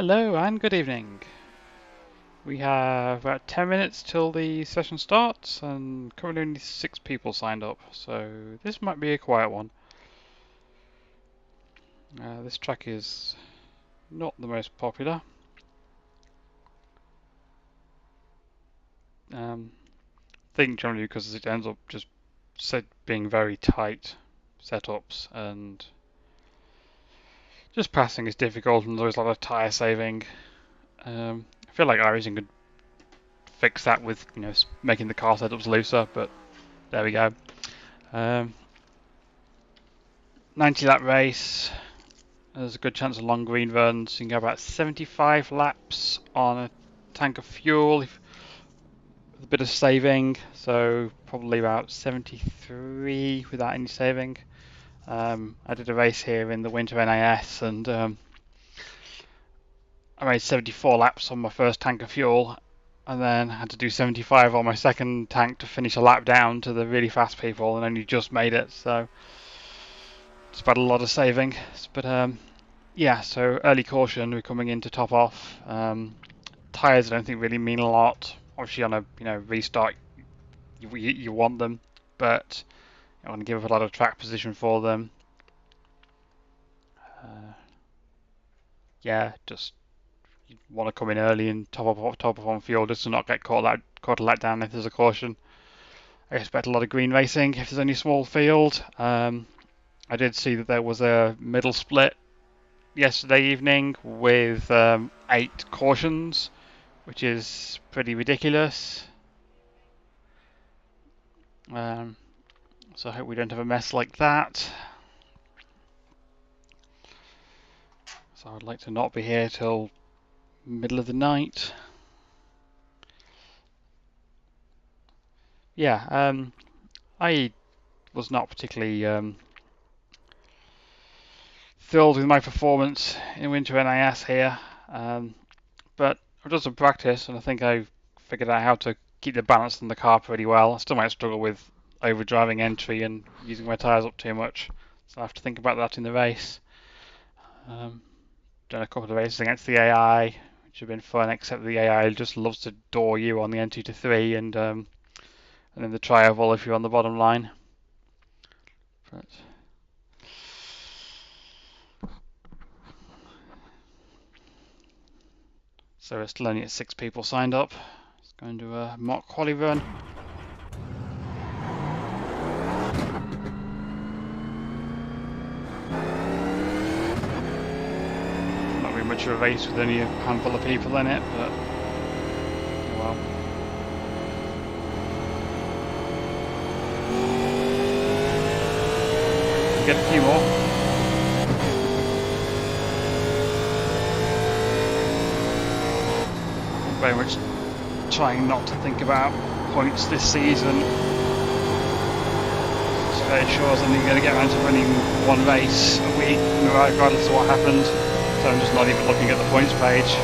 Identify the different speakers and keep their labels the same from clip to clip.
Speaker 1: Hello and good evening. We have about 10 minutes till the session starts and currently only 6 people signed up, so this might be a quiet one. This track is not the most popular. I think generally because it ends up just being very tight setups and just passing is difficult and there's a lot of tyre saving. I feel like iRacing could fix that with making the car setups looser, but there we go. 90 lap race. There's a good chance of long green runs. You can go about 75 laps on a tank of fuel with a bit of saving, so probably about 73 without any saving. I did a race here in the winter NAS and I made 74 laps on my first tank of fuel and then had to do 75 on my second tank to finish a lap down to the really fast people and only just made it, so it's about a lot of saving. But yeah, so early caution, we're coming in to top off. Tyres I don't think really mean a lot. Obviously on a restart you want them, but I want to give up a lot of track position for them. Yeah, just you want to come in early and top up on fuel just to not get caught a let down if there's a caution. I expect a lot of green racing if there's only a small field. I did see that there was a middle split yesterday evening with 8 cautions, which is pretty ridiculous. So I hope we don't have a mess like that. So I'd like to not be here till middle of the night. Yeah, I was not particularly thrilled with my performance in Winter NIS here, but I've done some practice and I think I've figured out how to keep the balance in the car pretty well. I still might struggle with overdriving entry and using my tyres up too much, so I have to think about that in the race. Done a couple of races against the AI, which have been fun, except the AI just loves to door you on the N2 to 3 and then the tri-oval if you're on the bottom line. But so we're still only at 6 people signed up. It's going to a mock quali run. Not really much of a race with only a handful of people in it, but oh well. We'll get a few more. Very much trying not to think about points this season. It's very sure I was only going to get around to running one race a week, regardless of what happened. So I'm just not even looking at the points page.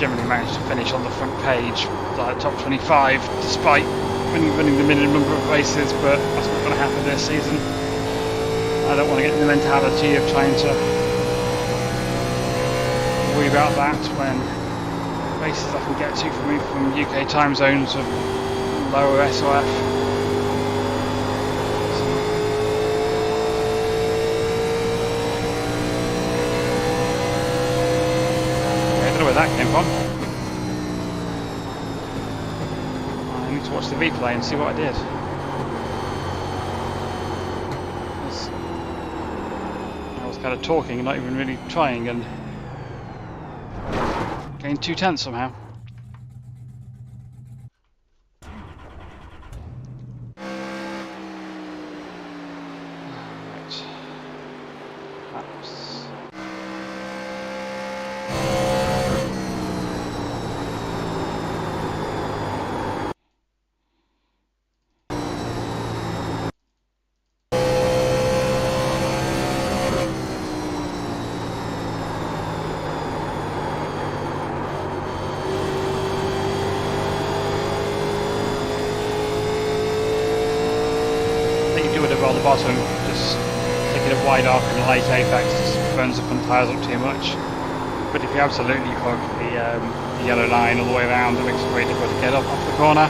Speaker 1: Generally managed to finish on the front page, like top 25, despite running the minimum number of races, but that's not going to happen this season. I don't want to get in the mentality of trying to worry about that when races I can get to from UK time zones of lower SOF. I don't know where that came from. I need to watch the replay and see what I did. I was kind of talking and not even really trying and gained 2 tenths somehow. Right. Laps. On the bottom, just take it a wide arc and a late apex, just burns the front tyres up too much. But if you absolutely hug the yellow line all the way around, it makes it really difficult to get up off the corner.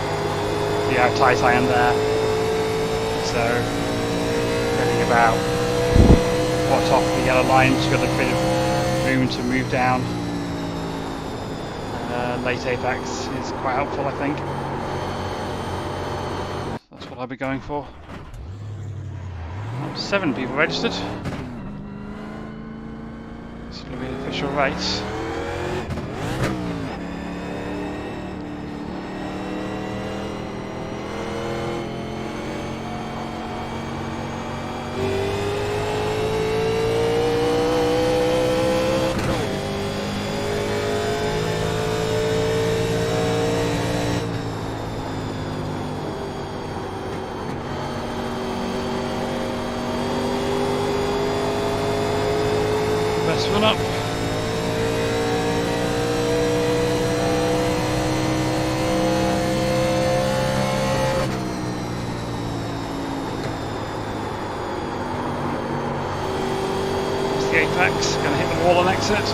Speaker 1: See how tight I am there. So, getting about what's off the yellow line, just got a bit of room to move down. Late apex is quite helpful, I think. That's what I'll be going for. 7 people registered. This will be an official race. Best one up. That's the apex. Gonna hit the wall on exit.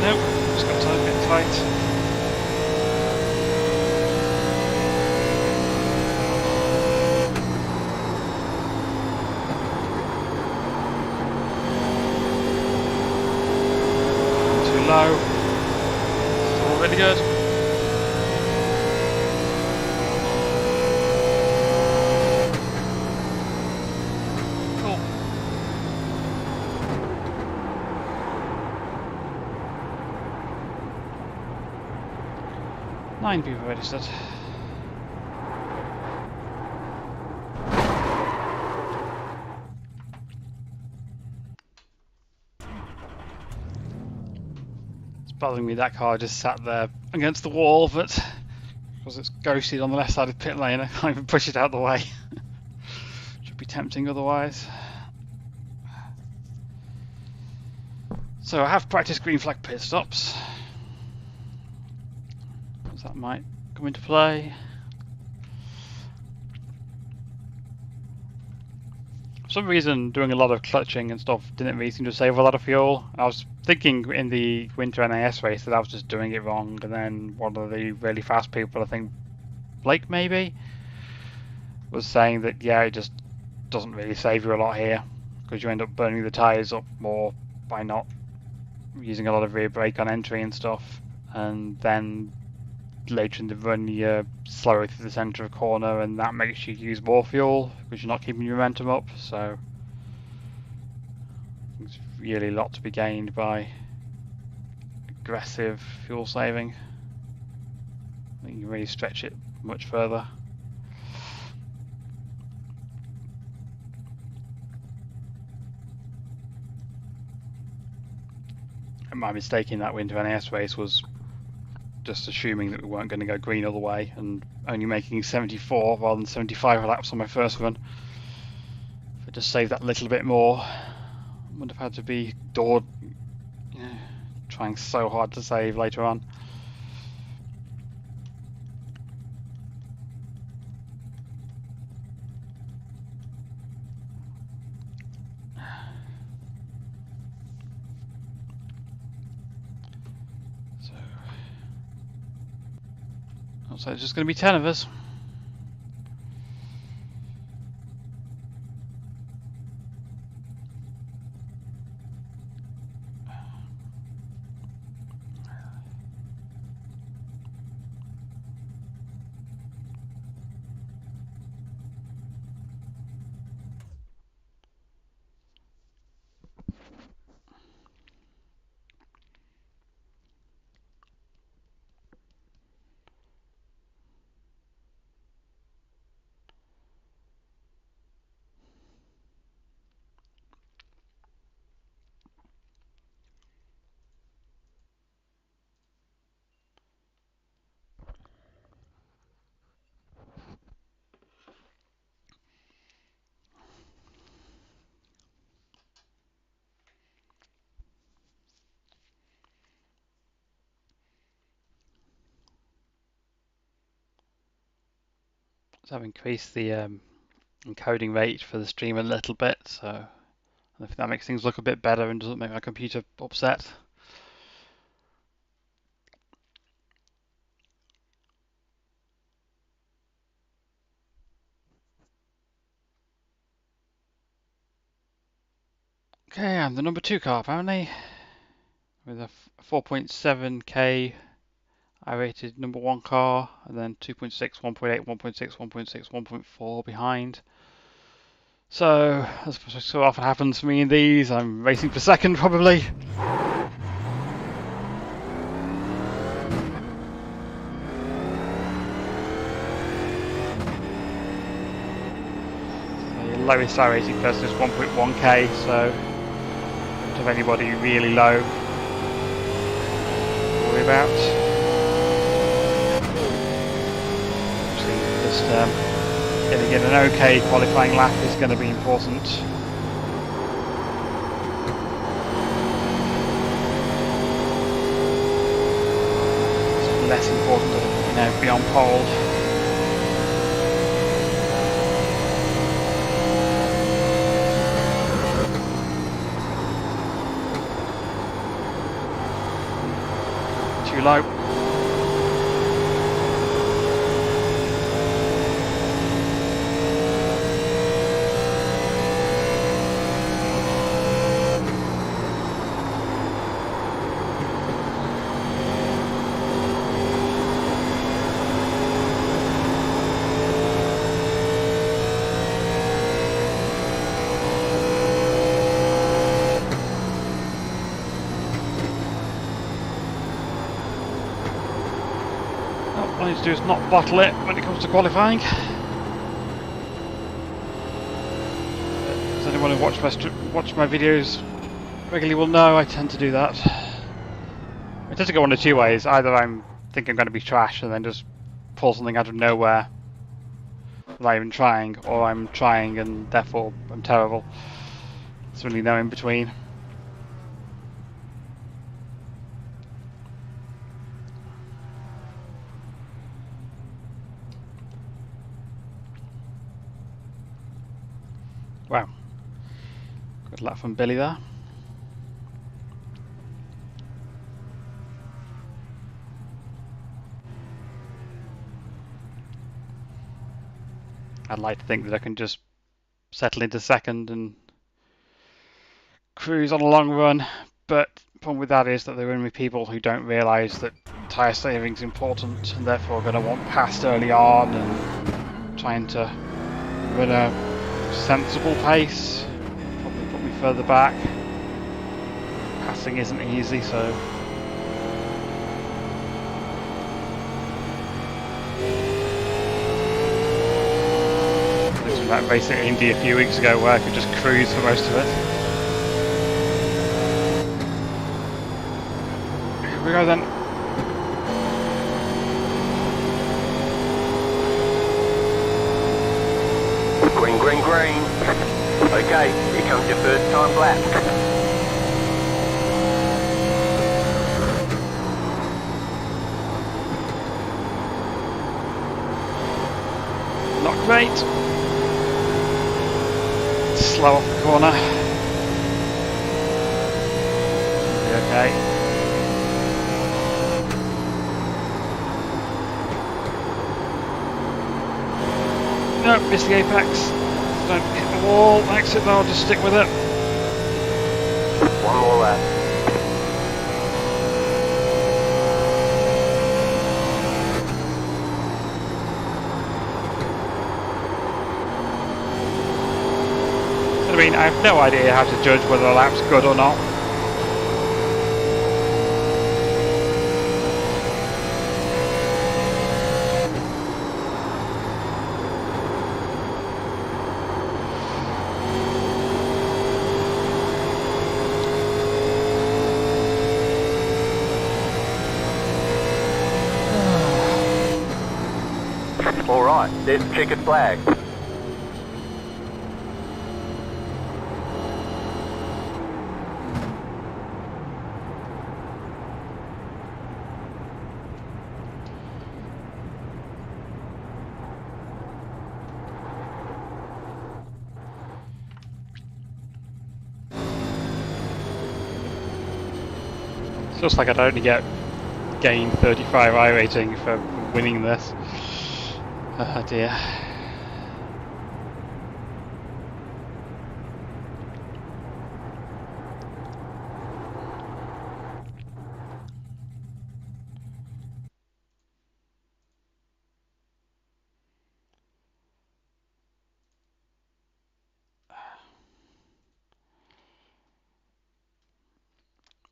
Speaker 1: Nope, just got to get tight. Low. Still really good. Cool. Nine people registered. Bothering me, that car just sat there against the wall, but because it's ghosted on the left side of pit lane, I can't even push it out the way. Should be tempting otherwise. So I have practiced green flag pit stops, so that might come into play. For some reason, doing a lot of clutching and stuff didn't really seem to save a lot of fuel. I was thinking in the winter NAS race that I was just doing it wrong, and then one of the really fast people, I think Blake maybe, was saying that yeah, it just doesn't really save you a lot here because you end up burning the tyres up more by not using a lot of rear brake on entry and stuff, and then later in the run you're slower through the centre of a corner, and that makes you use more fuel because you're not keeping your momentum up. So there's really a lot to be gained by aggressive fuel saving. I think you really stretch it much further. And my mistake in that winter NAS race was just assuming that we weren't going to go green all the way and only making 74 rather than 75 laps on my first run. If I just saved that little bit more, I would have had to be trying so hard to save later on. So it's just going to be 10 of us. So I've increased the encoding rate for the stream a little bit, so I think that makes things look a bit better and doesn't make my computer upset. Okay, I'm the number 2 car apparently, with a 4.7k I-rated number 1 car, and then 2.6, 1.8, 1.6, 1.6, 1.4 behind. So, as so often happens for me in these, I'm racing for second probably. So the lowest I-rating person is 1.1k, so don't have anybody really low to worry about. Just getting in an okay qualifying lap is going to be important. It's less important to be on pole. Too low. All I need to do is not bottle it when it comes to qualifying. As anyone who watched my videos regularly will know, I tend to do that. I tend to go one of two ways. Either I'm thinking I'm going to be trash and then just pull something out of nowhere without even trying, or I'm trying and therefore I'm terrible. There's really no in between. Wow. Good luck from Billy there. I'd like to think that I can just settle into second and cruise on a long run, but the problem with that is that there are going to be people who don't realise that tyre saving is important and therefore are going to want past early on and trying to run a sensible pace, probably put me further back. Passing isn't easy, so this was that race at Indy a few weeks ago where I could just cruise for most of it. Here we go then.
Speaker 2: Green, green, green. Okay, here comes your first time lap.
Speaker 1: Not great. Slow off the corner. Okay. No, missed the apex. Don't hit the wall. Exit though, I'll just stick with it.
Speaker 2: One more lap.
Speaker 1: I mean, I have no idea how to judge whether a lap's good or not.
Speaker 2: Alright, there's the checkered flag.
Speaker 1: Looks like I'd only gain 35 iRating for winning this. Oh dear.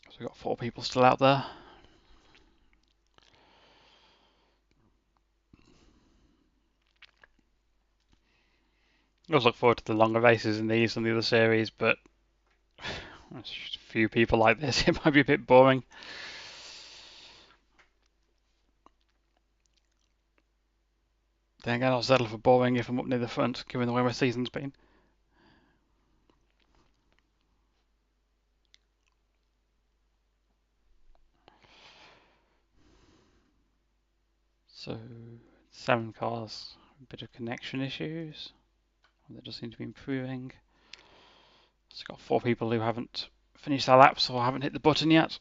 Speaker 1: So we've got 4 people still out there. I always look forward to the longer races in these and the other series, but there's just a few people like this, it might be a bit boring. Then again, I'll settle for boring if I'm up near the front, given the way my season's been. So, 7 cars, a bit of connection issues. They just seem to be improving. It's got 4 people who haven't finished their laps or haven't hit the button yet.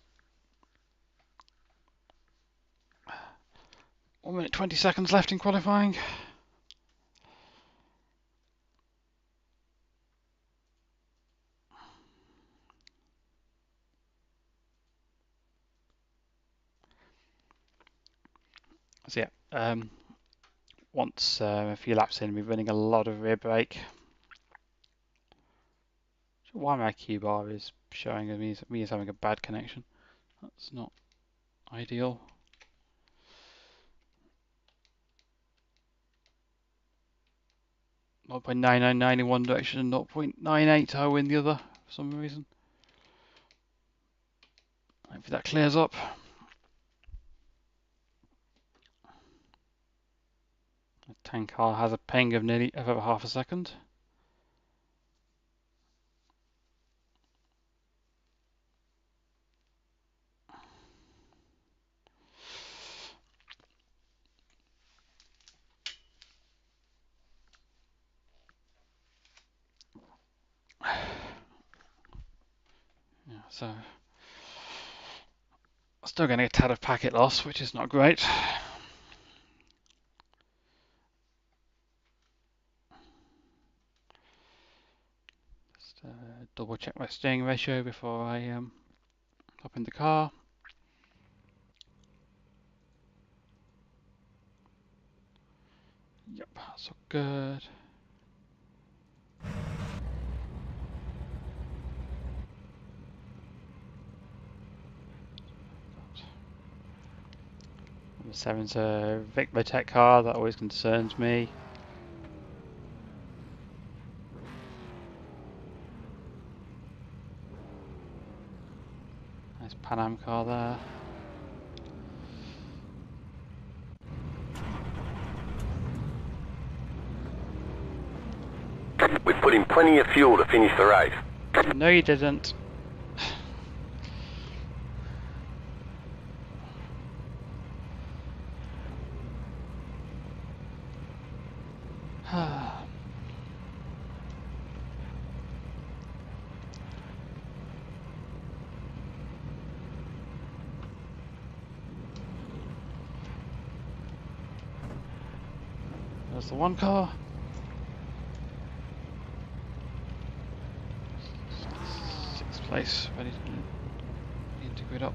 Speaker 1: 1 minute 20 seconds left in qualifying. So yeah, once a few laps in, we're running a lot of rear brake. Why my Q bar is showing me as having a bad connection. That's not ideal. Not by 0.999 in one direction and 0.98 in the other for some reason. Hopefully that clears up. The tank car has a ping of nearly over half a second. Yeah, so still getting a tad of packet loss, which is not great. Just double check my steering ratio before I hop in the car. Yep, that's all good. Number 7's a Victech car, that always concerns me. Nice Pan Am car there.
Speaker 2: We've put in plenty of fuel to finish the race.
Speaker 1: No, you didn't. There's the one car. Sixth place, ready to integrate up.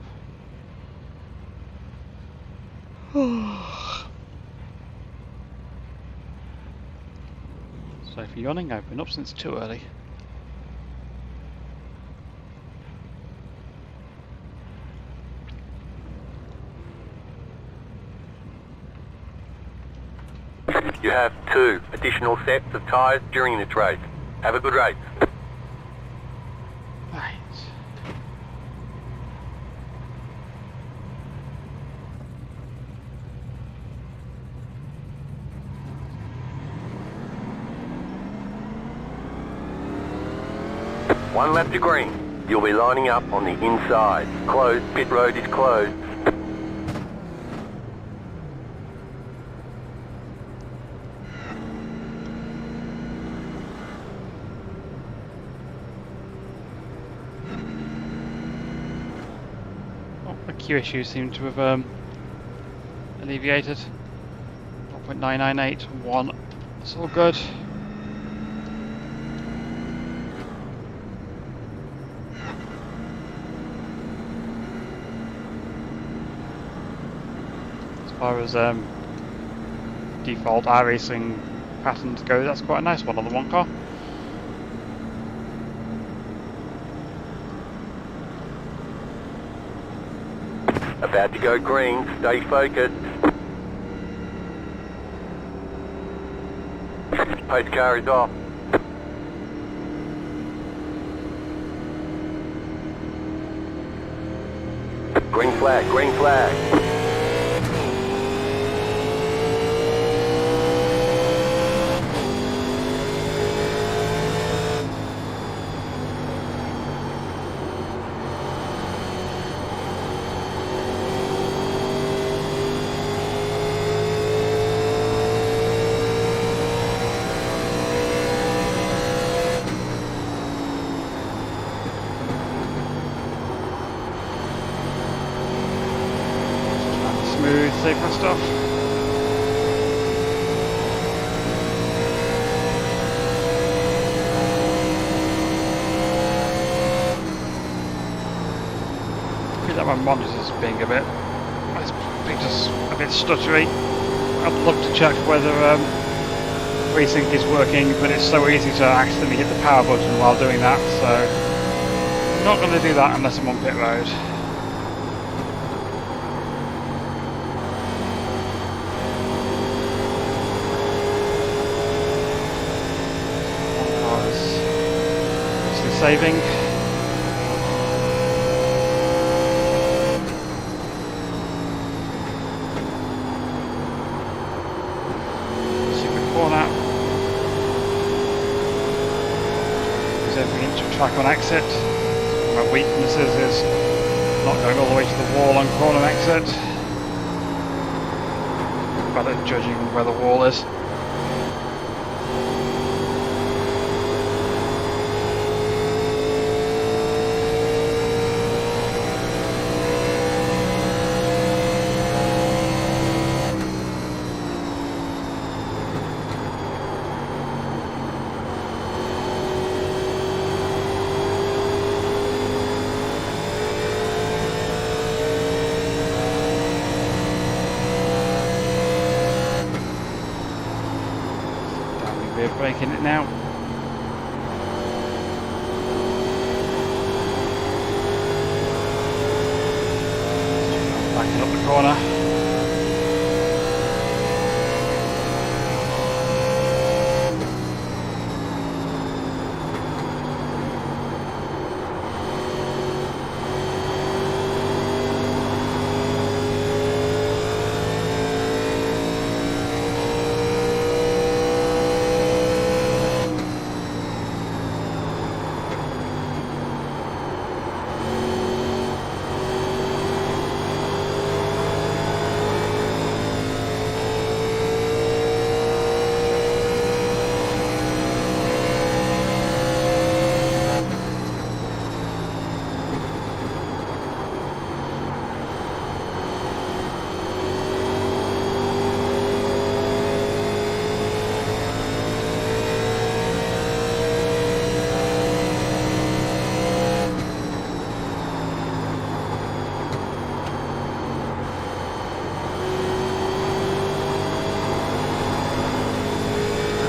Speaker 1: So for yawning, I've been up since too early.
Speaker 2: You have 2 additional sets of tyres during this race. Have a good race.
Speaker 1: Right.
Speaker 2: One lap to green. You'll be lining up on the inside. Closed. Pit road is closed.
Speaker 1: Oh, the queue issues seem to have alleviated. 0.9981. It's all good. As far as default iRacing patterns go, that's quite a nice one on the one car.
Speaker 2: About to go green, stay focused. Pace car is off. Green flag, green flag.
Speaker 1: Smooth, safer stuff. I feel like my monitor's being a bit, just a bit stuttery. I'd love to check whether resync is working, but it's so easy to accidentally hit the power button while doing that, so I'm not going to do that unless I'm on pit road. Saving. Super corner. Use every inch of track on exit. My weaknesses is not going all the way to the wall on corner exit. Bad at judging where the wall is. We're breaking it now. Backing up the corner.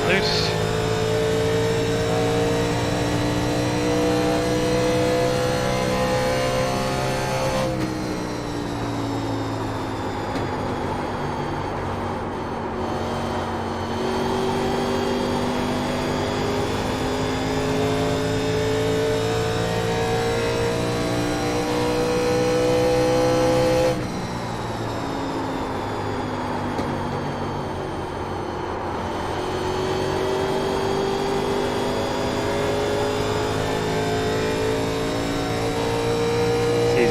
Speaker 1: Loose.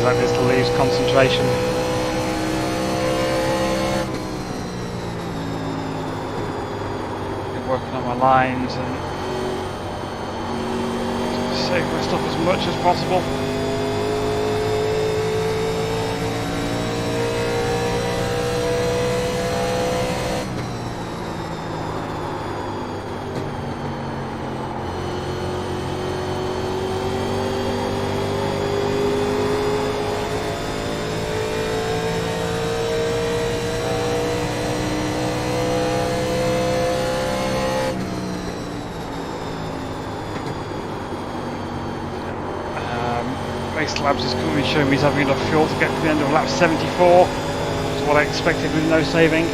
Speaker 1: Like this to lose concentration. Been working on my lines and save my stuff as much as possible. Race Labs is currently showing me he's having enough fuel to get to the end of lap 74, which is what I expected with no saving.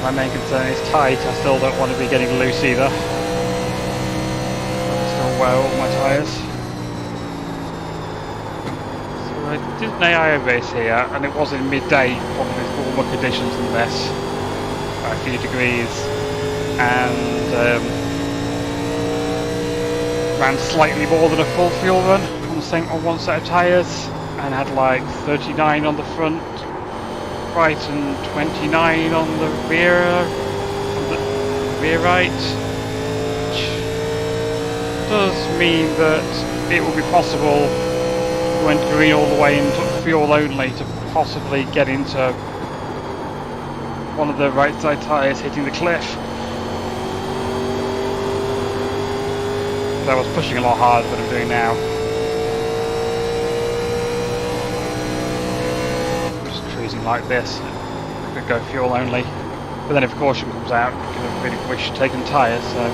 Speaker 1: My main concern is tight. I still don't want to be getting loose either. Still wear all my tyres. So I did an AI race here, and it was in midday, probably with warmer conditions than this, by a few degrees, and ran slightly more than a full fuel run on one set of tyres, and had like 39 on the front. Right and 29 on the rear right, which does mean that it will be possible, when green all the way into fuel only, to possibly get into one of the right side tyres hitting the cliff. But I was pushing a lot harder than I'm doing now. Like this, could go fuel only, but then if caution comes out, you can really wish taking tyres. So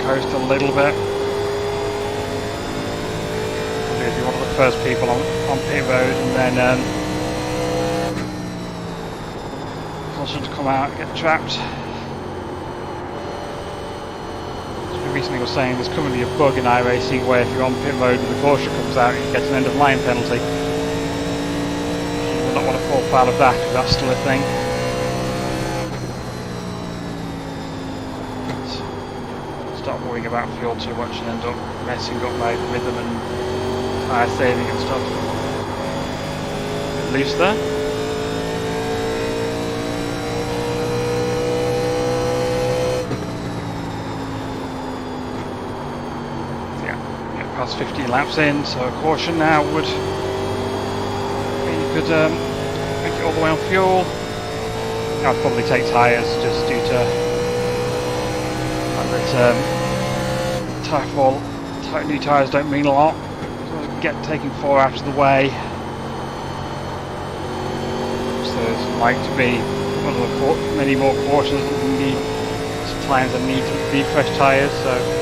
Speaker 1: coast a little bit. Probably be one of the first people on pit road, and then caution to come out and get trapped. So recently was saying there's currently a bug in iRacing where if you're on pit road and the caution comes out, you get an end of line penalty. You will not want to fall foul of that if that's still a thing. Stop worrying about fuel too much and end up messing up my rhythm and tyre saving and stuff. Loose there. So yeah, get past 15 laps in, so a caution now would mean you could make it all the way on fuel. I'd probably take tyres just due to new tyres don't mean a lot. So taking 4 out of the way. So there's like to be one of the many more cautions that need times that need to be fresh tyres. So.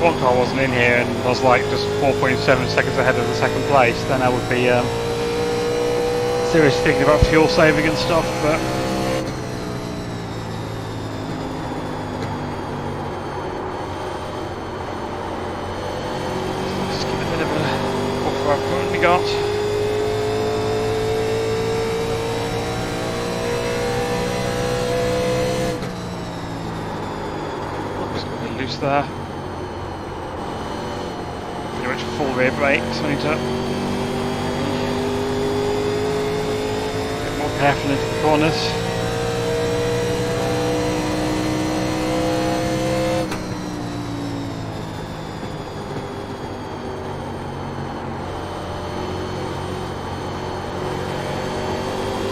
Speaker 1: one car wasn't in here and I was like just 4.7 seconds ahead of the second place, then I would be seriously thinking about fuel saving and stuff, but just give it a bit of a buffer I've currently got. Oops, got a bit loose there. Pretty much full rear brake, so I need to careful into the corners.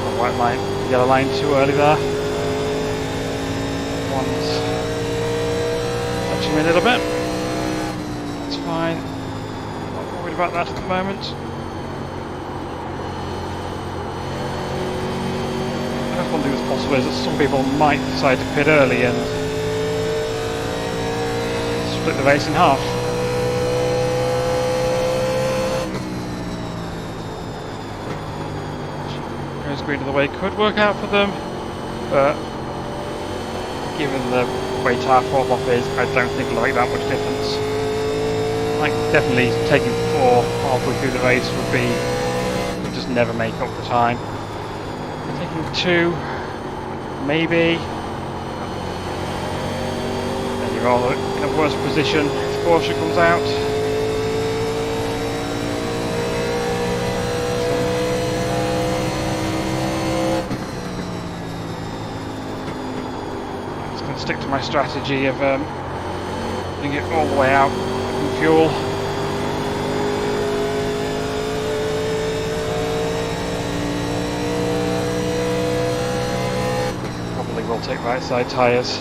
Speaker 1: The white line, yellow line too early there. One's touching me a little bit. That's fine. Not worried about that at the moment. One thing that's possible is that some people might decide to pit early and split the race in half. Goes green of the way could work out for them, but given the way tyre fall off is, I don't think it'll make that much difference. Like definitely taking 4 halfway through the race would be just never make up the time. Taking 2, maybe. Then you're all in a worse position if caution comes out. I'm just going to stick to my strategy of putting it all the way out in fuel. We'll take right side tyres.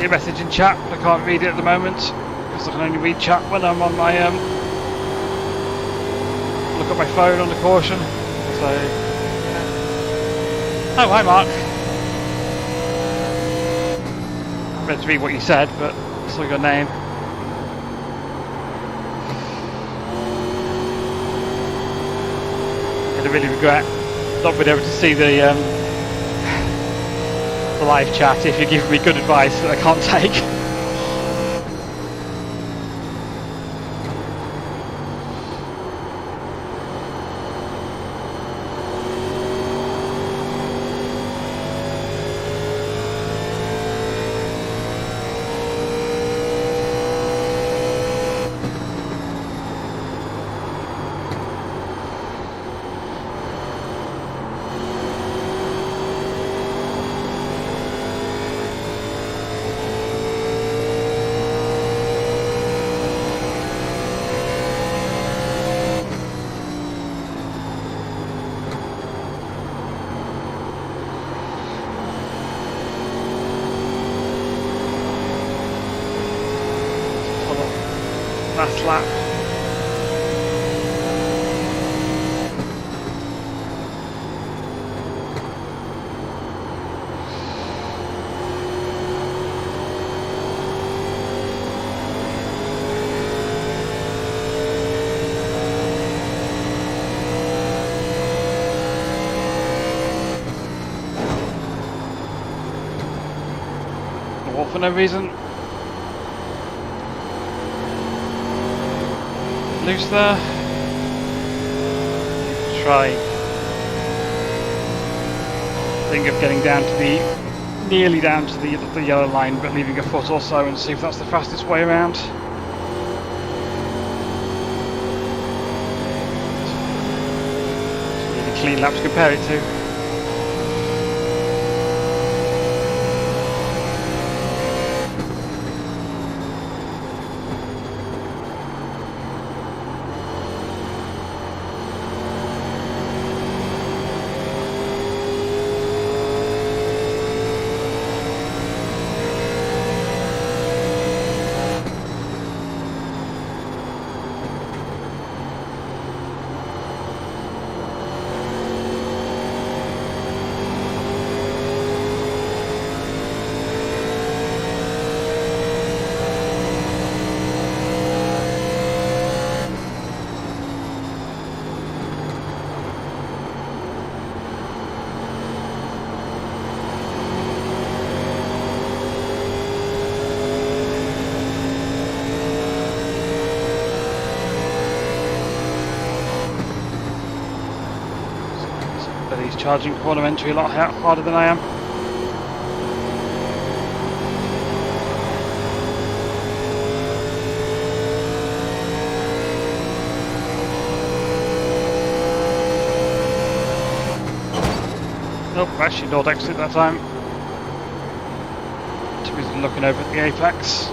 Speaker 1: A message in chat, but I can't read it at the moment because I can only read chat when I'm on my look at my phone on the caution. So oh, hi Mark. I meant to read what you said, but I saw your name. I really regret not being able to see the live chat if you're giving me good advice that I can't take. Last lap. All for no reason. Loose there. Try thing of getting down to the, nearly down to the yellow line, but leaving a foot or so, and see if that's the fastest way around. It's really clean lap to compare it to. But he's charging corner entry a lot harder than I am. Nope, actually not exit that time. Too busy looking over at the apex.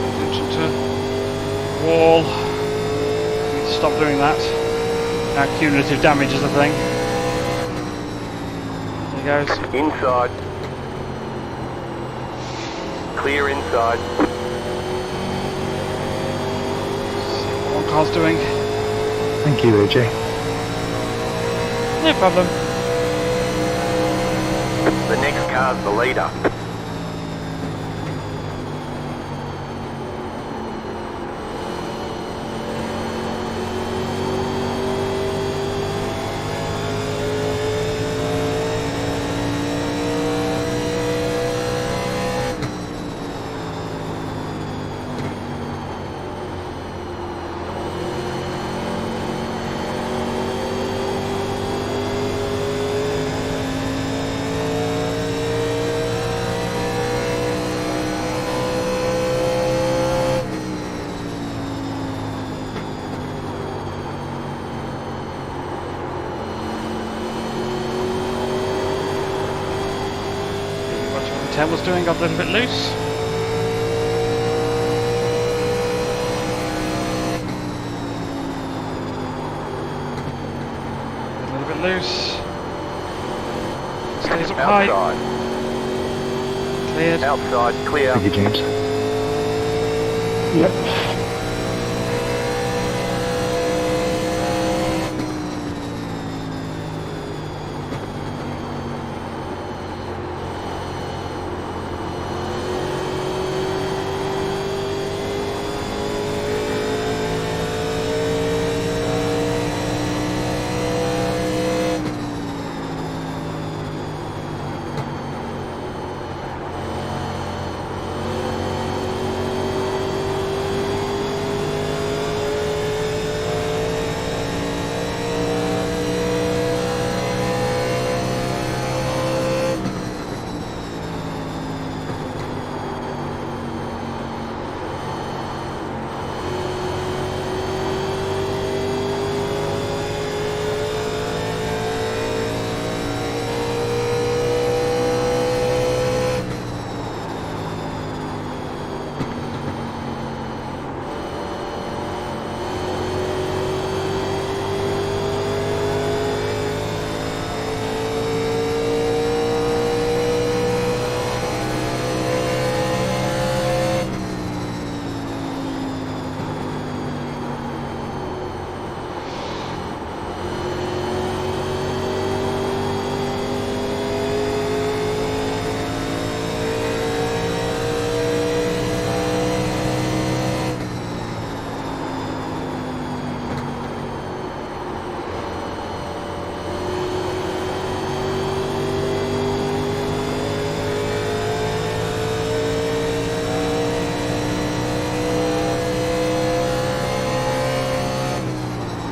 Speaker 1: Attention to wall. Need to stop doing that. Now cumulative damage is the thing. There he goes.
Speaker 2: Inside. Clear inside.
Speaker 1: See what one car's doing.
Speaker 3: Thank you, AJ.
Speaker 1: No problem.
Speaker 2: The next car's the leader.
Speaker 1: Ten was doing, got a little bit loose. A little bit loose. Stays up high.
Speaker 2: Outside.
Speaker 1: Cleared.
Speaker 2: Outside, clear.
Speaker 3: Thank you, James. Yep.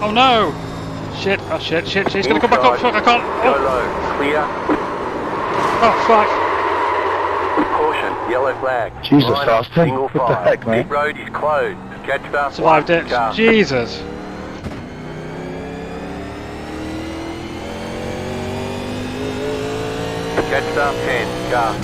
Speaker 1: Oh no! Shit, oh shit, he's gonna come back up, fuck, I can't.
Speaker 2: Go
Speaker 1: Oh,
Speaker 2: low. Clear.
Speaker 1: oh fuck.
Speaker 2: Caution. Yellow flag.
Speaker 3: Jesus,
Speaker 2: Line up,
Speaker 3: Austin.
Speaker 2: single
Speaker 3: What the
Speaker 2: file.
Speaker 3: heck, man?
Speaker 2: Pit road is closed. Catch start
Speaker 1: Survived
Speaker 2: one,
Speaker 1: it.
Speaker 2: car.
Speaker 1: Jesus.
Speaker 2: Catch start 10, car.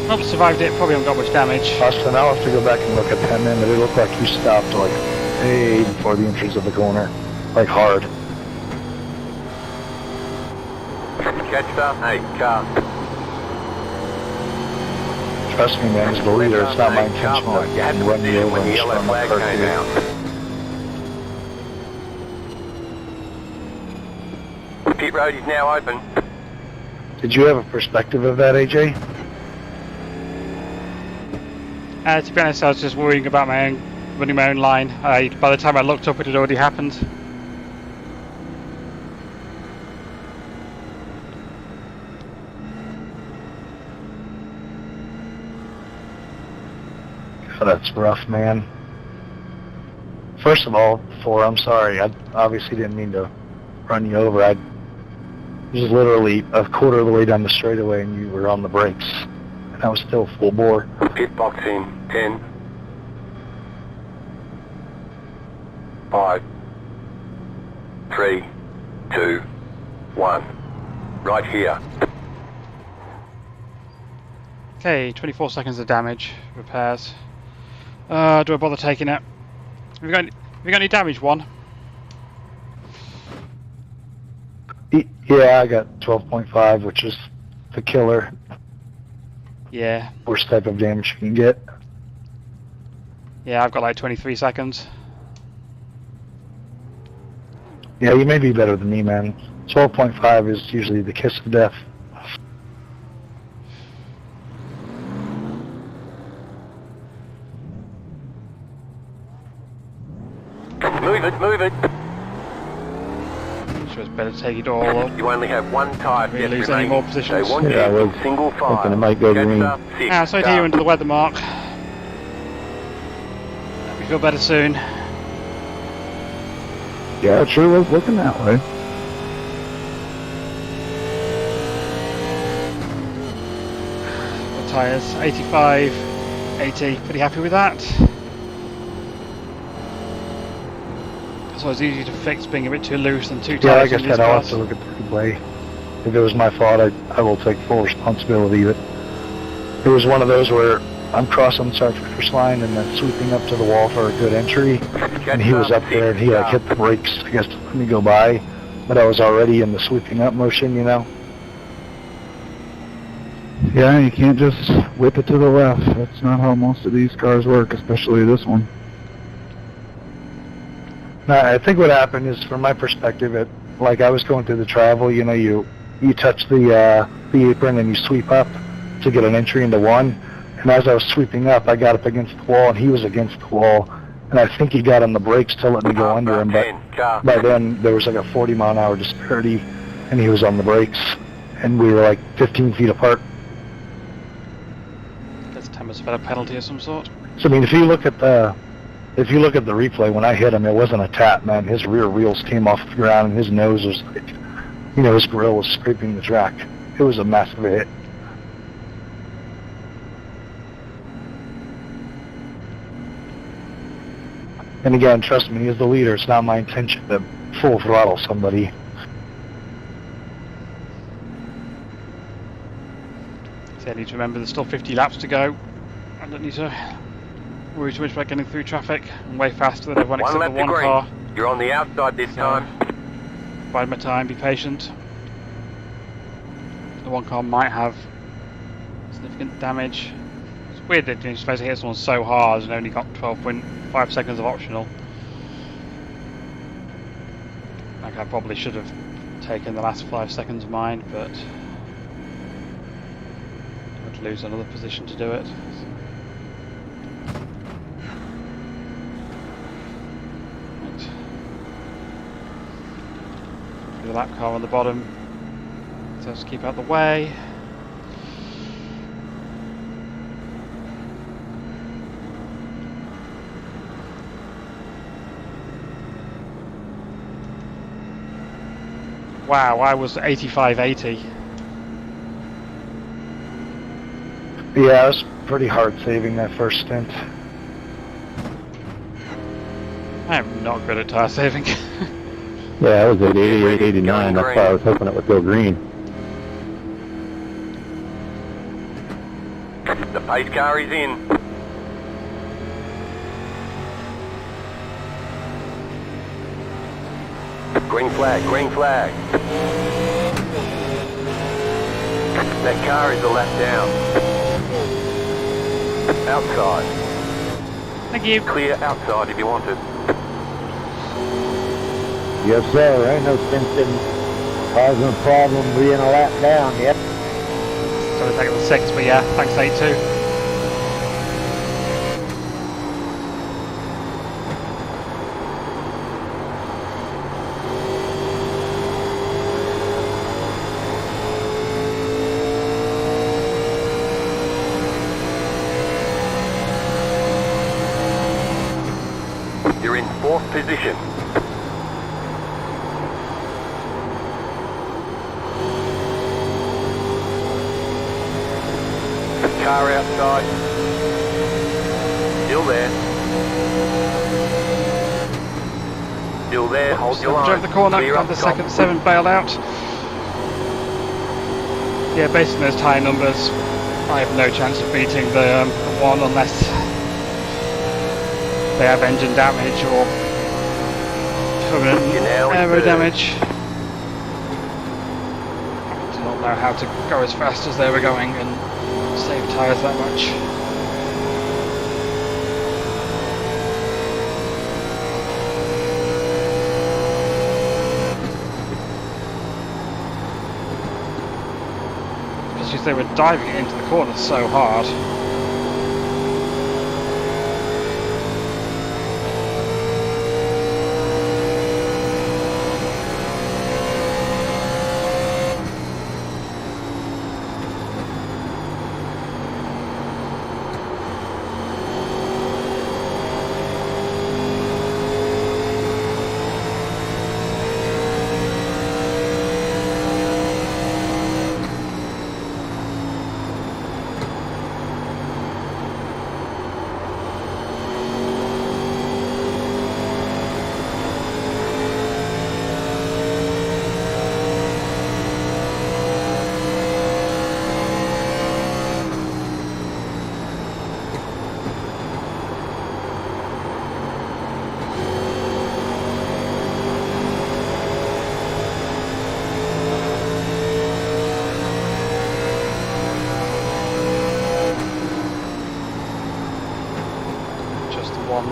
Speaker 1: Oh, survived it, probably haven't got much damage.
Speaker 3: Austin, I'll have to go back and look at 10 then, but it looked like you stopped like way before the entrance of the corner. Like hard.
Speaker 2: Catch start 8, car.
Speaker 3: Trust me, man, as the leader, it's not my intention
Speaker 2: You had
Speaker 3: to
Speaker 2: to
Speaker 3: run you
Speaker 2: position
Speaker 3: over
Speaker 2: when the
Speaker 3: and
Speaker 2: yellow
Speaker 3: storm
Speaker 2: flag
Speaker 3: up
Speaker 2: came
Speaker 3: here.
Speaker 2: out. Pit road is now open.
Speaker 3: Did you have a perspective of that, AJ?
Speaker 1: To be honest, I was just worrying about running my own line. By the time I looked up, it had already happened.
Speaker 3: Oh, that's rough, man. First of all, I'm sorry. I obviously didn't mean to run you over. I was literally a quarter of the way down the straightaway and you were on the brakes. And I was still full bore.
Speaker 2: Pit box in 10, 5, 3, 2, 1. Right here.
Speaker 1: Okay, 24 seconds of damage. Repairs. Do I bother taking it? Have you got any damage, one?
Speaker 3: Yeah, I got 12.5, which is the killer.
Speaker 1: Yeah.
Speaker 3: Worst type of damage you can get.
Speaker 1: Yeah, I've got like 23 seconds.
Speaker 3: Yeah, you may be better than me, man. 12.5 is usually the kiss of death.
Speaker 2: Move it.
Speaker 1: So it's better to take it all up.
Speaker 2: You only have one tyre
Speaker 1: Really
Speaker 2: yet
Speaker 1: lose any
Speaker 2: remaining.
Speaker 1: more
Speaker 2: They
Speaker 1: positions.
Speaker 2: want
Speaker 3: Yeah,
Speaker 2: you
Speaker 3: I
Speaker 2: in
Speaker 3: was
Speaker 2: single file.
Speaker 3: thinking it might go
Speaker 2: Catch
Speaker 3: green.
Speaker 2: start 6,
Speaker 1: Ah, sorry to
Speaker 2: car.
Speaker 1: hear under the weather, Mark. We feel better soon.
Speaker 3: Yeah, it sure was looking that way.
Speaker 1: The tyres, 85, 80. Pretty happy with that. It's always easy to fix being a bit too loose and too
Speaker 3: Yeah,
Speaker 1: tight
Speaker 3: like I
Speaker 1: on these
Speaker 3: said, I'll have
Speaker 1: cars.
Speaker 3: to look at the replay. If it was my fault, I will take full responsibility. But it was one of those where I'm crossing the start finish line and then sweeping up to the wall for a good entry. And he was up there and he like hit the brakes, I guess, to let me go by. But I was already in the sweeping up motion, you know?
Speaker 4: Yeah, you can't just whip it to the left. That's not how most of these cars work, especially this one.
Speaker 3: I think what happened is, from my perspective, like I was going through the travel, you know, you touch the apron and you sweep up to get an entry into one. And as I was sweeping up, I got up against the wall and he was against the wall. And I think he got on the brakes to let me go under him, but by then there was like a 40-mile-an-hour disparity and he was on the brakes and we were like 15 feet apart.
Speaker 1: That's 10 must have had a penalty of some sort.
Speaker 3: So I mean, if you look at the replay, when I hit him, it wasn't a tap, man. His rear wheels came off the ground and his nose was like, you know, his grill was scraping the track. It was a massive hit. And again, trust me, as the leader, it's not my intention to full throttle somebody.
Speaker 1: So I need to remember there's still 50 laps to go. I don't need to worry too much about getting through traffic. I'm way faster than everyone
Speaker 2: One
Speaker 1: except
Speaker 2: lap
Speaker 1: the
Speaker 2: to
Speaker 1: one
Speaker 2: green.
Speaker 1: car.
Speaker 2: You're on the outside this time.
Speaker 1: Bide my time, be patient. The one car might have significant damage. It's weird that you're supposed to hit someone so hard and only got 12.5 seconds of optional. Like I probably should have taken the last 5 seconds of mine, but I'd lose another position to do it. Right. The lap car on the bottom, so let's keep out the way. Wow, I was 85.80.
Speaker 3: Yeah, it was pretty hard saving that first stint.
Speaker 1: I am not good at tyre saving.
Speaker 5: Yeah, I was at 88, 89. That's why I was hoping it would go green.
Speaker 2: The pace car is in. Green flag, green flag. That car is a lap down. Outside.
Speaker 1: Thank you.
Speaker 2: Clear outside if you want it.
Speaker 5: Yes, sir. Ain't no sense in causing a problem being a lap down yet.
Speaker 1: So I think it was 6, but yeah, thanks 8-2.
Speaker 2: You're in 4th position. Car outside. Still there. Still there. Hold your line.
Speaker 1: Drove the corner,
Speaker 2: Clear
Speaker 1: got
Speaker 2: up
Speaker 1: the
Speaker 2: top.
Speaker 1: second 7 bailed out. Yeah, based on those tyre numbers, I have no chance of beating the 1 unless they have engine damage or permanent
Speaker 2: You're now in
Speaker 1: aero
Speaker 2: third.
Speaker 1: damage. I do not know how to go as fast as they were going and save tyres that much. Especially as they were diving into the corner so hard.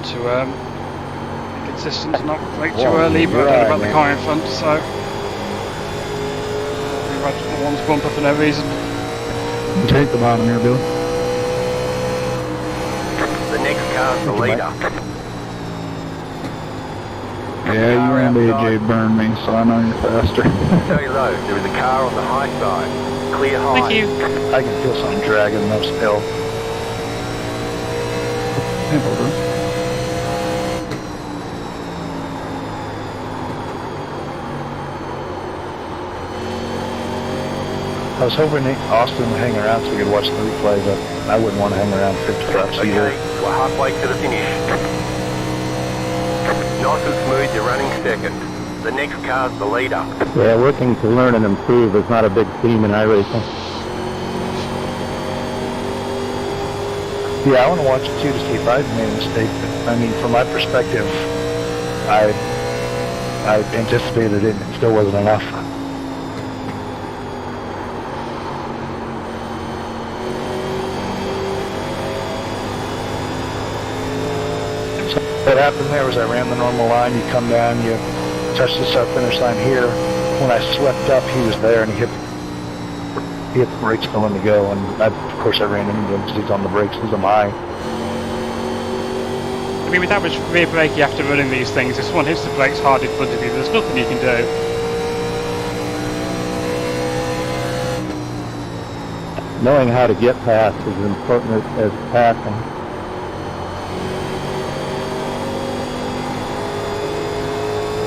Speaker 1: To be consistent, not break too early, but I don't know about the car in front, so we might one's bumper for no reason.
Speaker 4: Take the bottom here, Bill.
Speaker 2: The next car's the leader.
Speaker 4: Yeah, you and AJ burned me, so I know you're faster.
Speaker 2: Stay low. There is a car on the high side. Clear high.
Speaker 1: Thank you.
Speaker 3: I can feel something dragging those hills.
Speaker 4: Hey, hold on.
Speaker 3: I was hoping Austin would hang around so we could watch the replay, but I wouldn't want to hang around 50 laps
Speaker 2: Okay,
Speaker 3: either.
Speaker 2: we're halfway to the finish. Nice and smooth, you're running second. The next car's the leader.
Speaker 5: Yeah, working to learn and improve is not a big theme in iRacing.
Speaker 3: Yeah, I want to watch it too to see if I've made a mistake. But, I mean, from my perspective, I anticipated it and it still wasn't enough. What happened there was I ran the normal line, you come down, you touch the start finish line here. When I swept up, he was there and he hit the brakes going to go, and of course I ran into him because he's on the brakes as am I.
Speaker 1: I mean, with that much rear brake you have to run in these things, if someone hits the brakes hard in front of you, there's nothing you can do.
Speaker 5: knowing how to get past is as important as passing.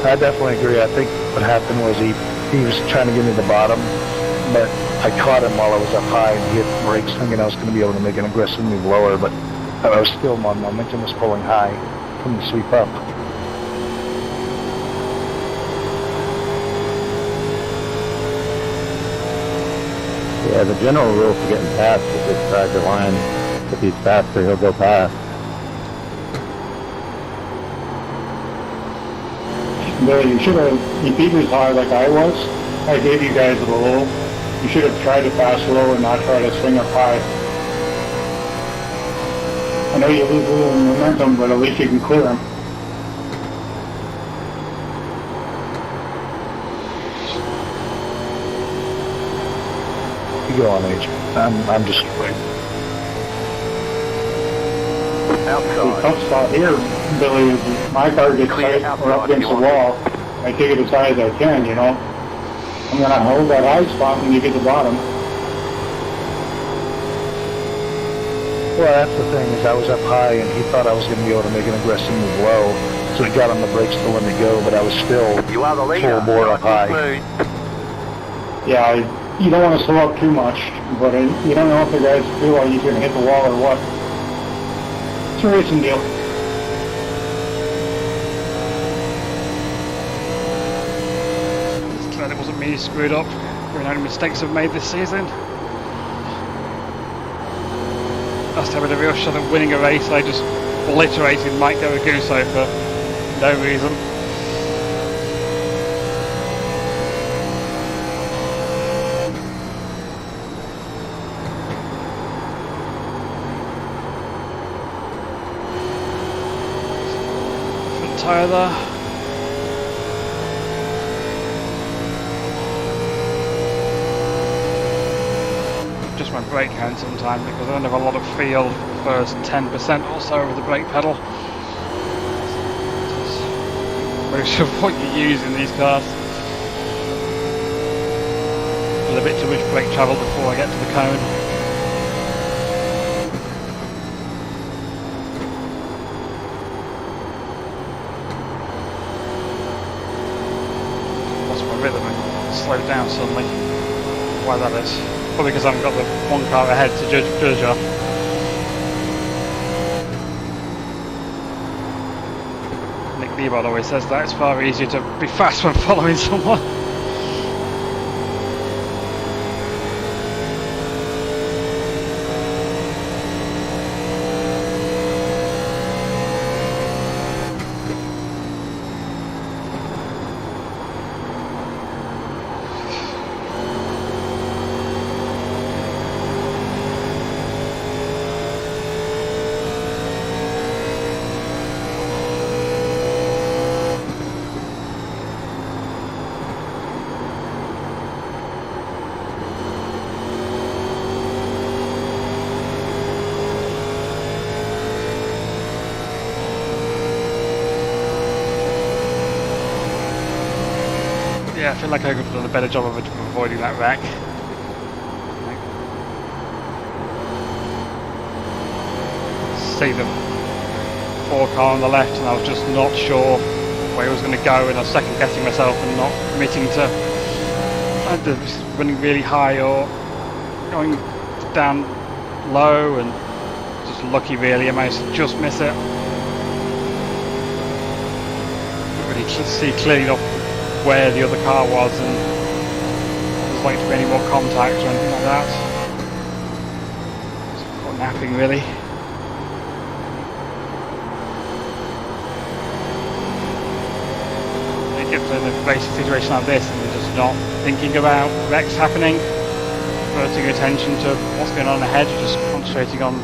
Speaker 3: I definitely agree. I think what happened was he was trying to get me to the bottom, but I caught him while I was up high and he hit the brakes thinking I was going to be able to make an aggressive move lower, but I was still, my momentum was pulling high from the sweep up.
Speaker 5: Yeah, the general rule for getting past is just drag the line. If he's faster, he'll go past.
Speaker 6: Billy, you should have, if he was high like I was, I gave you guys the low. You should have tried to pass low and not try to swing up high. I know you lose a little momentum, but at least you can clear him.
Speaker 3: You go on, H. I'm just waiting.
Speaker 6: The
Speaker 2: Outside.
Speaker 6: tough spot here, Billy, is my car gets tight or up against the wall. I take it as high as I can, you know. I'm going to hold that high spot when you get to the bottom.
Speaker 3: Well, that's the thing, is I was up high and he thought I was going to be able to make an aggressive move low, so he got on the brakes to let me go, but I was still
Speaker 2: You are the leader.
Speaker 3: full bore up high.
Speaker 2: Smooth.
Speaker 6: Yeah, you don't want to slow up too much, but you don't know if the guys feel like you're going to hit the wall or what. It's a racing deal.
Speaker 1: Just glad it wasn't me who screwed up. The only mistakes I've made this season. Last time I had a real shot at winning a race, I just obliterated Mike Garaguso for no reason. Front tyre there. Just my brake hand sometimes because I don't have a lot of feel for first 10% or so of the brake pedal. Most of what you use in these cars. With a bit too much brake travel before I get to the cone. Lost my rhythm and slowed down suddenly. Why that is? Probably because I haven't got the one car ahead to judge off. Nick Leibod always says that it's far easier to be fast when following someone. Yeah, I feel like I could have done a better job of avoiding that wreck. See the 4 car on the left and I was just not sure where he was going to go, and I was second guessing myself and not committing to either running really high or going down low, and just lucky really I managed to just miss it. Really see clearly enough where the other car was, and there wasn't like to be any more contact or anything like that. Just got napping really. It gets in a racing situation like this and you're just not thinking about wrecks happening, diverting your attention to what's going on ahead, you're just concentrating on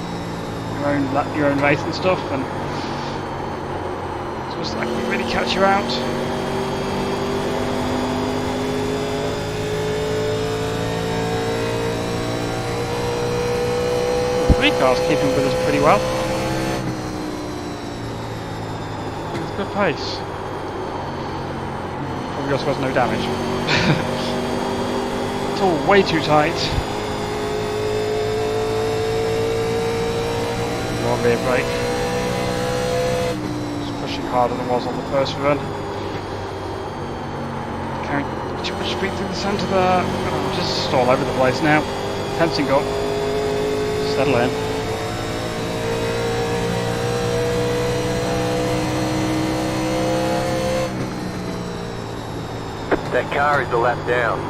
Speaker 1: your own race and stuff, and it's just like we really catch you out. 3 cars keeping with us pretty well. It's a good pace. Probably also has no damage. It's all way too tight. on rear brake. Just pushing harder than I was on the first run. Carrying too much speed through the centre there. Oh, just all over the place now. Tensing up. Settle in.
Speaker 2: That car is a lap down.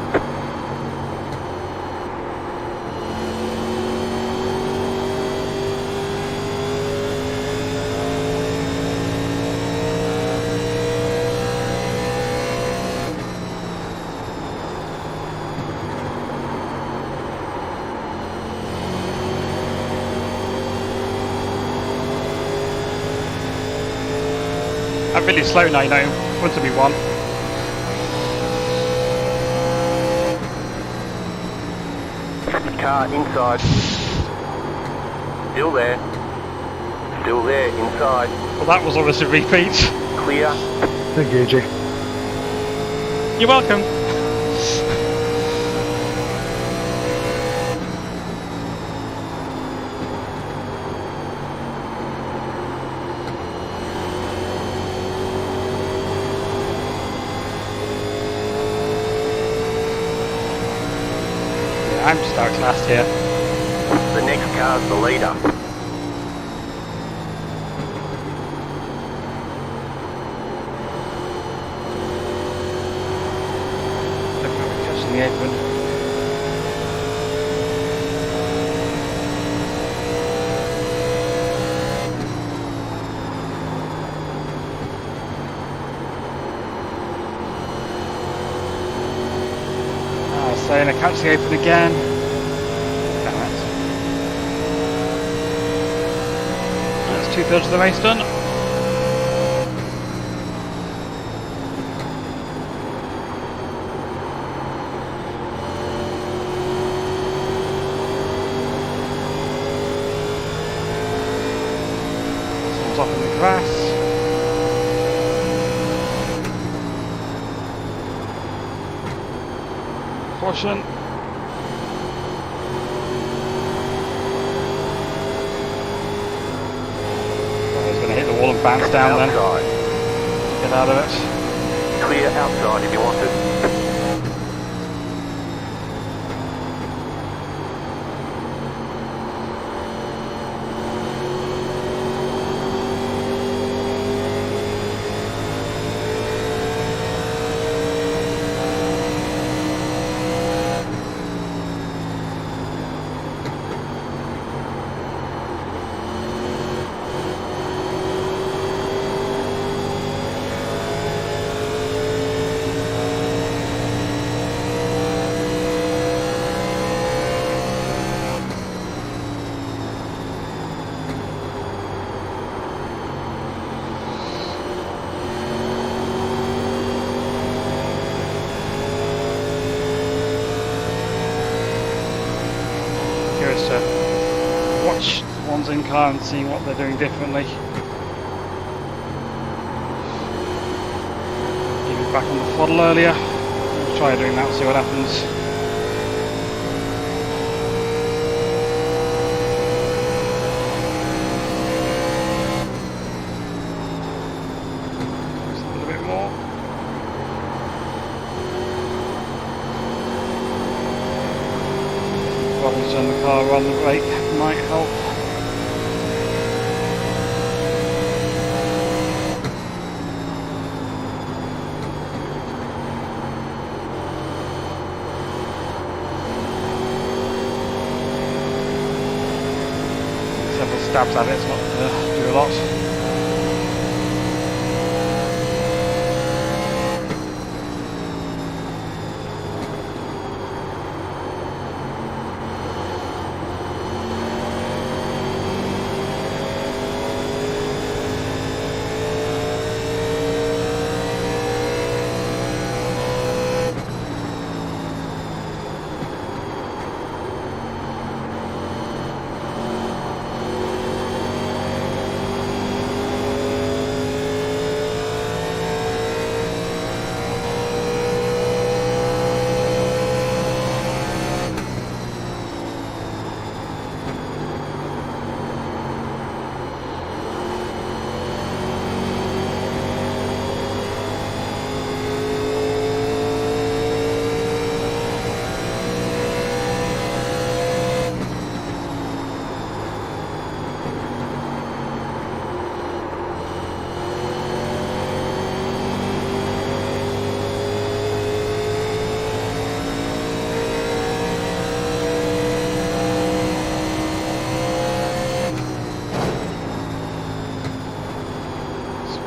Speaker 1: I'm really slow now, you know. Want to be one.
Speaker 2: Car inside. Still there. Still there, inside.
Speaker 1: Well, that was obviously a repeat.
Speaker 2: Clear.
Speaker 3: Thank you, AJ.
Speaker 1: You're welcome. I'm just outclassed here.
Speaker 2: The next car's the leader.
Speaker 1: Definitely catching the apron. Saying I catch the apron again. Damn it. That's 2/3 of the race done. Someone's off in the grass. Caution. He's going to hit the wall and bounce down
Speaker 2: outside.
Speaker 1: Then. Get out of it.
Speaker 2: Clear outside if you want it. To watch the ones in car and seeing what they're doing differently. Give it back on the throttle earlier. We'll try doing that and see what happens. Just a little bit more. Probably turn the car on the brake might help. Several stabs at it, it's not going to do a lot.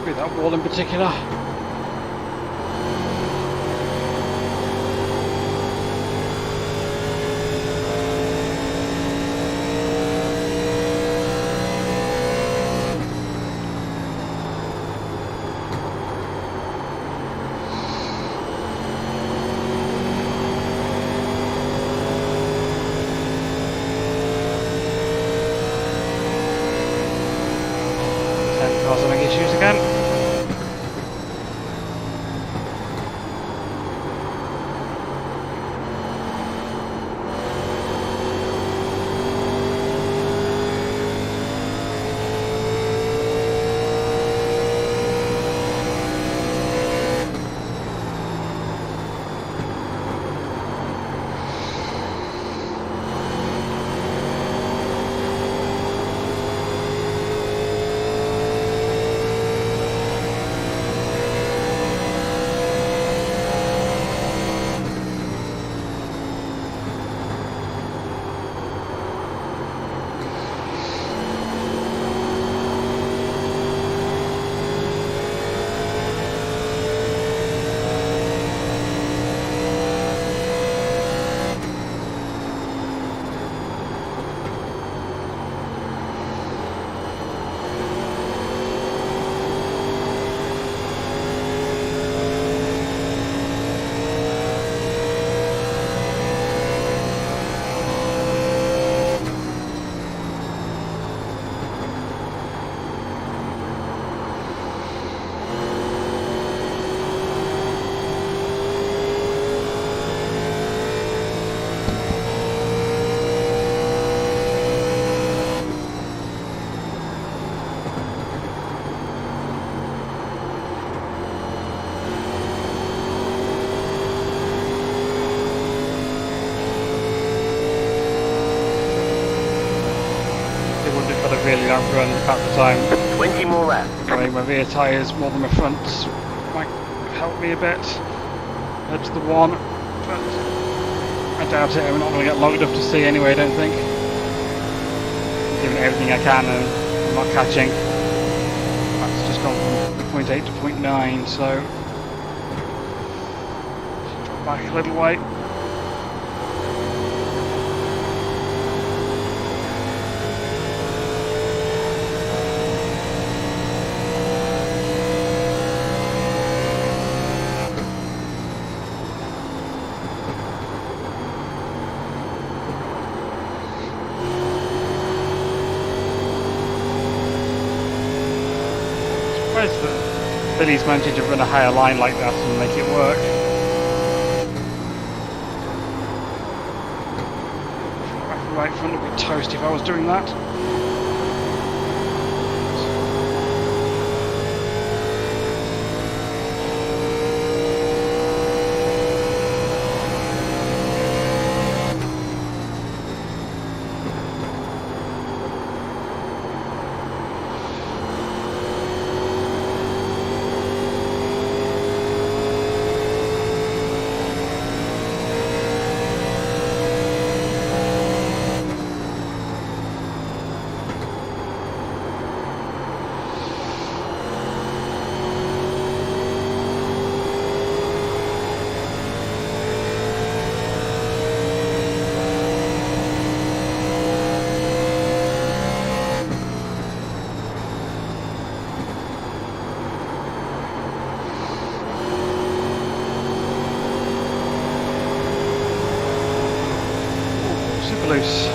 Speaker 1: Be that wall in particular. Causing issues again. Really long run at the time.
Speaker 2: 20 more laps.
Speaker 1: Going my rear tyres more than my fronts might help me a bit. Head to the one, but I doubt it. I'm not going to get long enough to see anyway, I don't think. I'm giving it everything I can and I'm not catching. That's just gone from 0.8 to 0.9, so drop back a little way. That Billy's managing to run a higher line like that and make it work. Right front would be toast if I was doing that. Loose.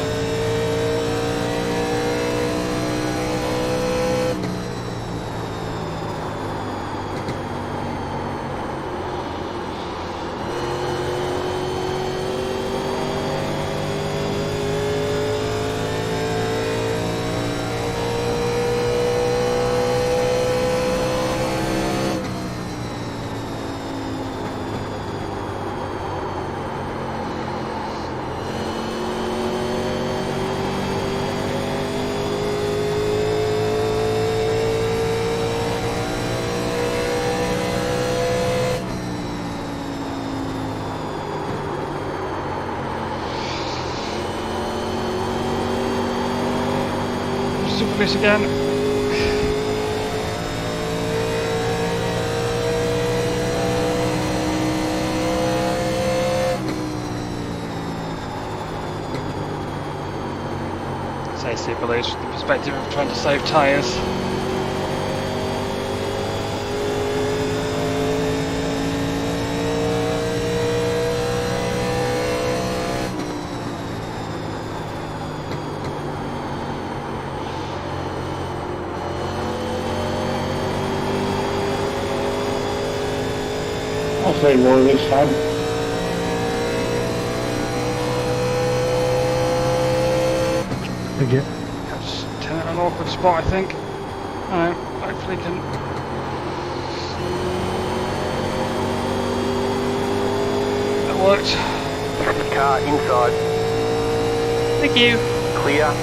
Speaker 1: Super loose again. say super loose from the perspective of trying to save tyres.
Speaker 6: I'll say low this time.
Speaker 3: Again.
Speaker 1: Just turn at an awkward spot, I think. Hopefully can. That worked.
Speaker 2: Car inside.
Speaker 1: Thank you.
Speaker 2: Clear.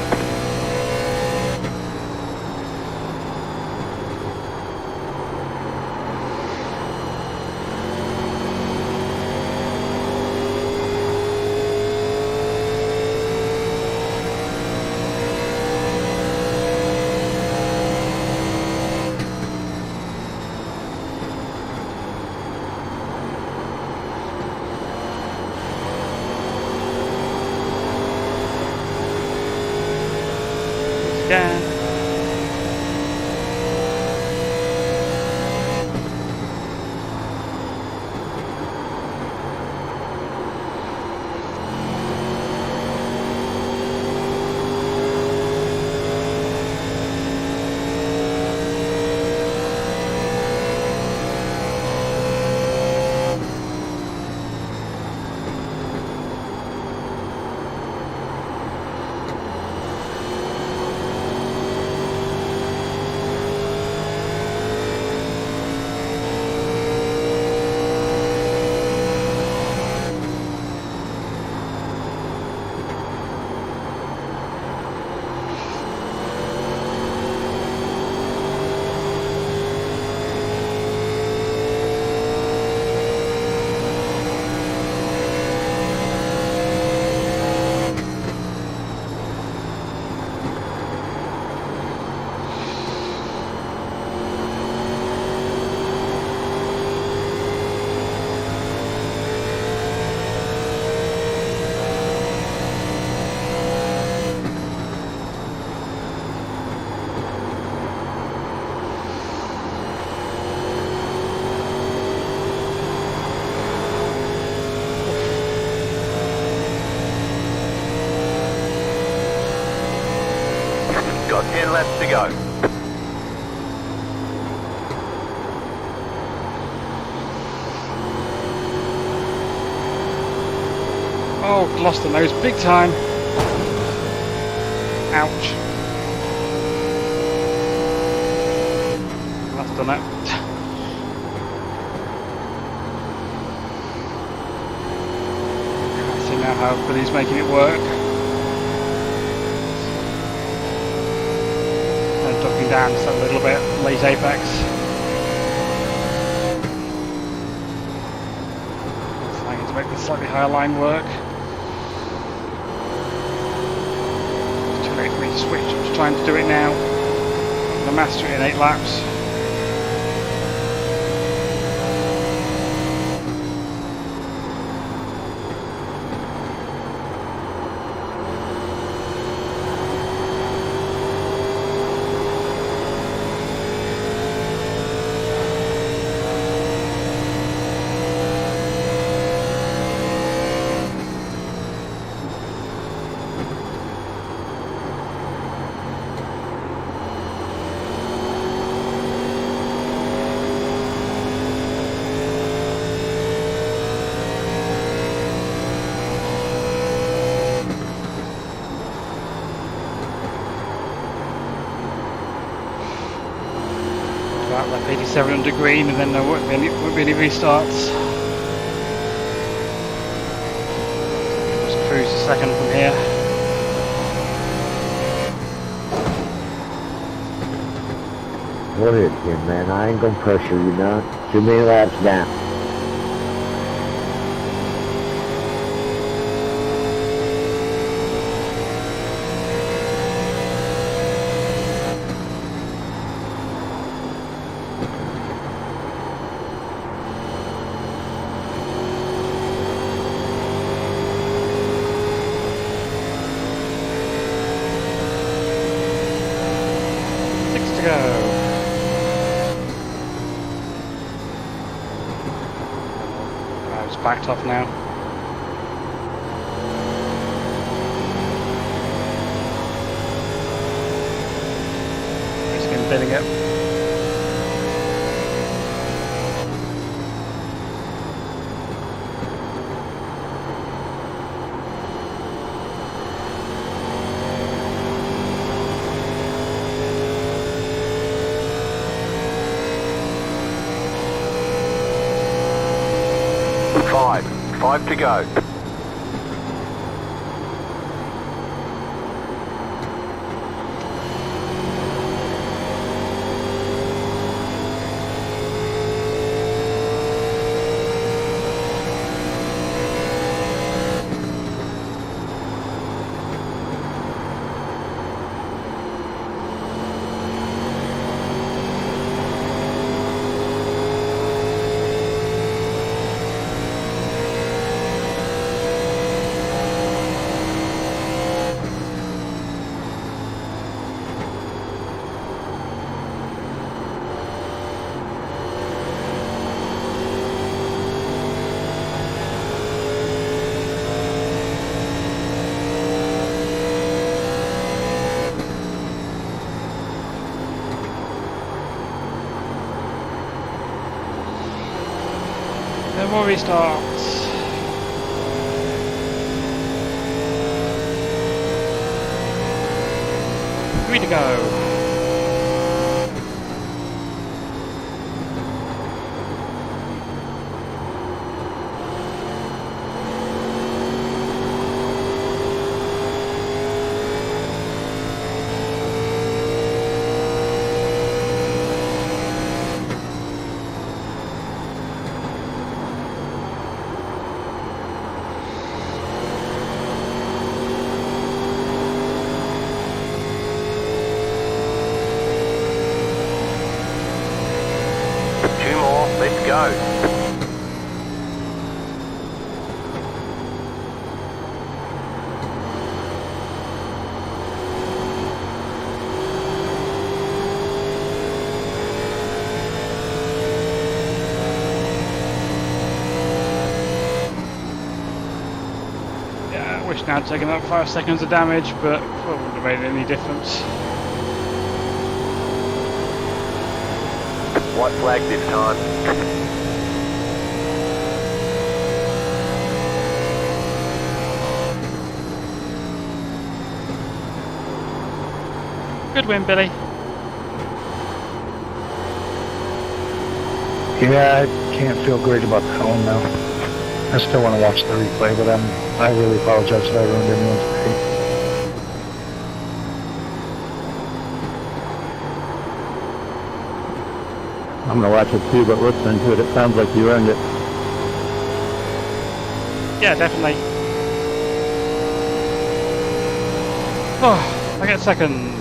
Speaker 1: Again.
Speaker 2: Got 10 laps to go.
Speaker 1: Oh, lost the nose big time. Ouch. That's done it. I see now how Billy's making it work. And ducking down just a little bit, late apex. So I need to make the slightly higher line work. It's too late for me to switch, I'm just trying to do it now. I'm going to master it in 8 laps. About lap 87 under green, and then there won't be any restarts. Just cruise a second from here.
Speaker 5: Go ahead, kid, man. I ain't gonna pressure you none. Too many laps down.
Speaker 1: just backed off now. He's been bidding it.
Speaker 2: Five to go.
Speaker 1: No more restarts. 3 to go.
Speaker 2: Let's go.
Speaker 1: Yeah, I wish now I'd taken that 5 seconds of damage, but probably wouldn't have made any difference.
Speaker 2: White flag this time.
Speaker 1: Good win, Billy.
Speaker 3: Yeah, I can't feel great about that one now. I still want to watch the replay, but I really apologize if I ruined anyone's day.
Speaker 5: I'm gonna watch it too, but listening to it, it sounds like you earned it.
Speaker 1: Yeah, definitely. Oh, I get second.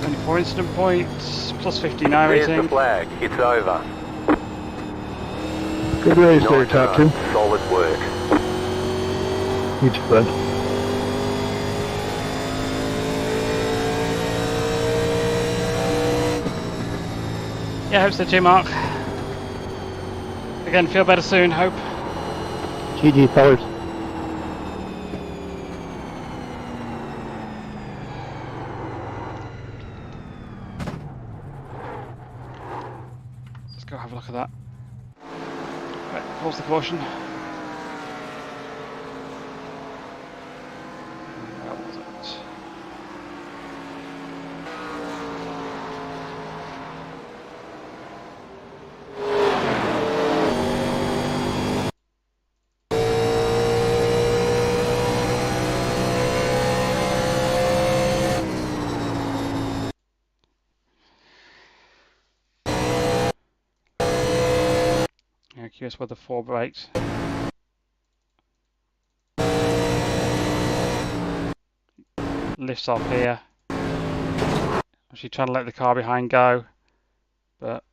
Speaker 1: 24 incident points, plus 15
Speaker 2: There's the
Speaker 1: iRacing.
Speaker 2: flag. It's over.
Speaker 3: Good race there,
Speaker 2: Nice
Speaker 3: top
Speaker 2: run.
Speaker 3: two.
Speaker 2: Solid work.
Speaker 3: You too, bud.
Speaker 1: Yeah, hope so too, Mark. Again, feel better soon, hope.
Speaker 5: GG, fellas.
Speaker 1: Let's go have a look at that. Right, pause the caution. Where was it? Yeah, curious where the 4 brakes. Lifts off here. Actually trying to let the car behind go, but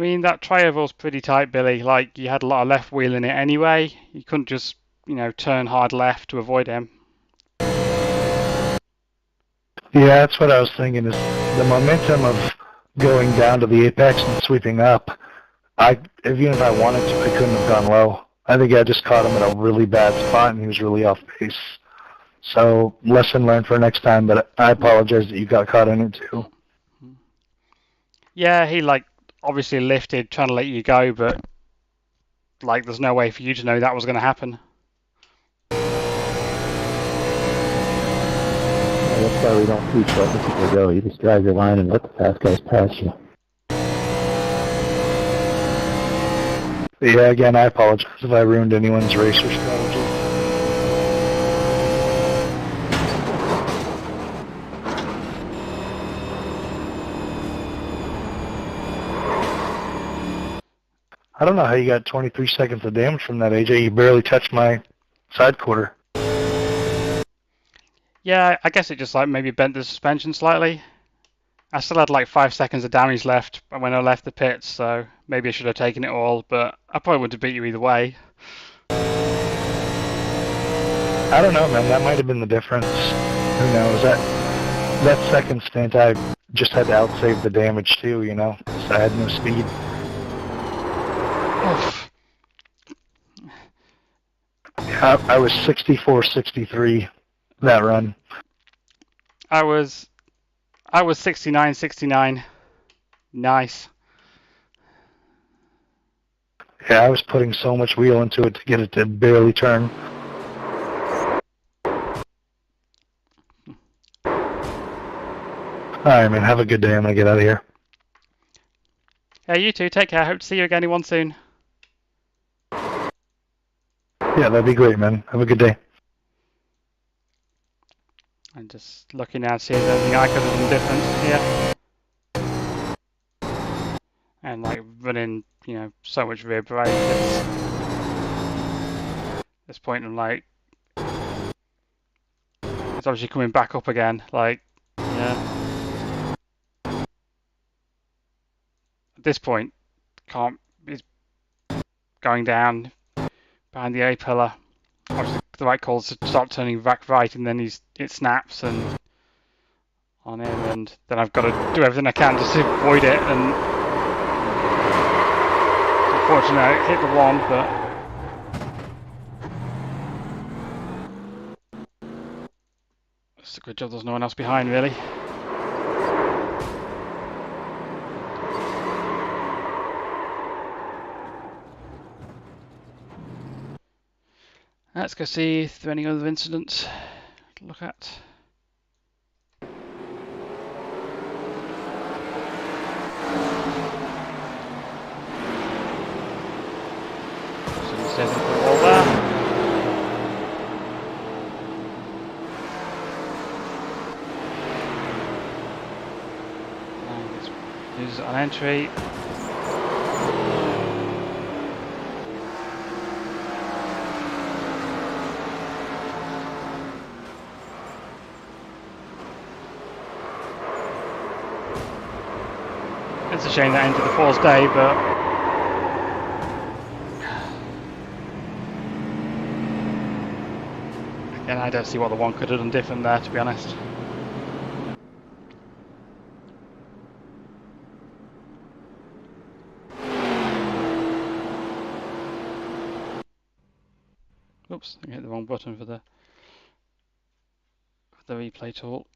Speaker 1: I mean, that tri-oval's pretty tight, Billy. Like, you had a lot of left wheel in it anyway. You couldn't just, turn hard left to avoid him.
Speaker 3: Yeah, that's what I was thinking. Is the momentum of going down to the apex and sweeping up. Even if I wanted to, I couldn't have gone low. I think I just caught him at a really bad spot, and he was really off pace. So, lesson learned for next time, but I apologize that you got caught in it too.
Speaker 1: Yeah, he, obviously lifted trying to let you go, but, there's no way for you to know that was going to happen.
Speaker 5: That's why we don't teach letting people go. You just drive your line and let the fast guys pass you.
Speaker 3: Yeah, again, I apologize if I ruined anyone's race or strategy. I don't know how you got 23 seconds of damage from that, AJ. You barely touched my side quarter.
Speaker 1: Yeah, I guess it just maybe bent the suspension slightly. I still had 5 seconds of damage left when I left the pits, so maybe I should have taken it all, but I probably would have beat you either way.
Speaker 3: I don't know, man. That might have been the difference. Who knows? That second stint, I just had to outsave the damage too, so I had no speed.
Speaker 1: Oof.
Speaker 3: Yeah, I was 64-63 that run.
Speaker 1: I was 69-69. Nice.
Speaker 3: Yeah, I was putting so much wheel into it to get it to barely turn. Alright, man. Have a good day. I'm going to get out of here.
Speaker 1: Yeah, you too. Take care. Hope to see you again one soon.
Speaker 3: Yeah, that'd be great, man. Have a good day.
Speaker 1: I'm just looking now to see if there's anything I could have done different here. And running, so much rear brake. At this point, I'm it's obviously coming back up again. Yeah. At this point, it's going down behind the A pillar. Obviously, the right call is to start turning back right, and then it snaps and on in, and then I've got to do everything I can just to avoid it. And unfortunately, I hit the one, but it's a good job there's no one else behind, really. Let's go see if there are any other incidents to look at. There's a wall there. And there's an entry. It's a shame that ended the fourth day, but again, I don't see what the one could have done different there, to be honest. Oops, I hit the wrong button for the replay tool.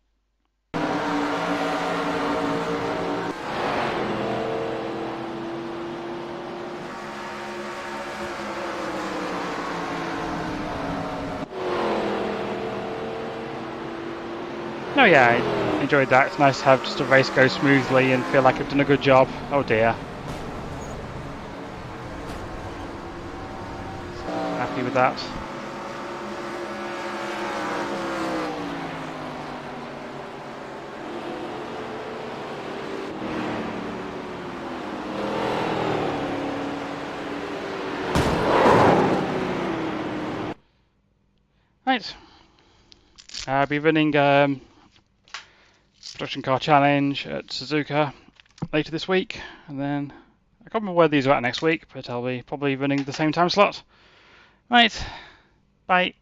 Speaker 1: No, yeah, I enjoyed that. It's nice to have just a race go smoothly and feel like I've done a good job. Oh dear. So, happy with that. Right. I'll be running Production Car Challenge at Suzuka later this week, and then I can't remember where these are at next week, but I'll be probably running the same time slot. Right, bye.